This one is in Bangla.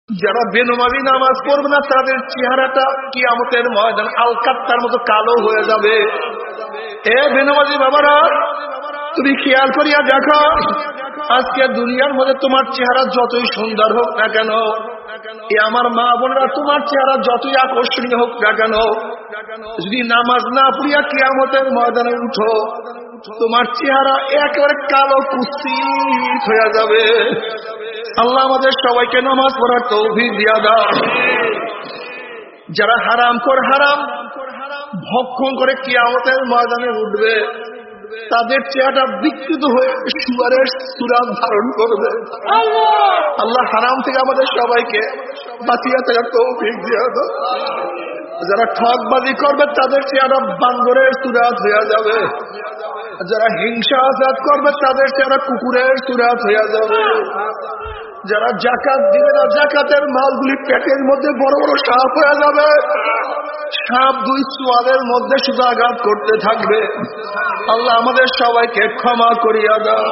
যারা বেনমাজি নামাজ পড়বে না তাদের চেহারাটা কিয়ামতের ময়দান আলকাত্তার মতো কালো হয়ে যাবে। এ বেনমাজি বাবারা, তুমি খেয়াল করিয়া দেখো, আজকে দুনিয়ার মধ্যে তোমার চেহারা যতই সুন্দর হোক না কেন, এ আমার মা বোনেরা, তোমার চেহারা যতই আকর্ষণীয় হোক না কেন, যদি নামাজ না পড়িয়া কিয়ামতের ময়দানে উঠো, তোমার চেহারা একেবারে কালো কুৎসিত হয়ে যাবে। আল্লাহ আমাদের সবাইকে নামাজ পড়ার তৌফিক দিয়া দাও। যারা হারাম ভক্ষণ করে কিয়ামতের ময়দানে উঠবে, তাদের চেহারা বিকৃত হয়ে শুয়ারের সুরাত ধারণ করবে। আল্লাহ হারাম থেকে আমাদের সবাইকে বাঁচিয়ে থাকার তৌফিক দিয়া দাও। যারা ঠকবাজি করবে তাদের চেহারা বান্দরের সুরাত হয়ে যাবে। যারা হিংসা আজাদ করবে তাদের চেহারা কুকুরের সুরাত হয়ে যাবে। যারা জাকাত দিবে না, জাকাতের মালগুলি পেটের মধ্যে বড় বড় সাপ হয়ে যাবে। সাপ দুই চোয়ালের মধ্যে শুধু আঘাত করতে থাকবে। আল্লাহ আমাদের সবাইকে ক্ষমা করিয়া দাও।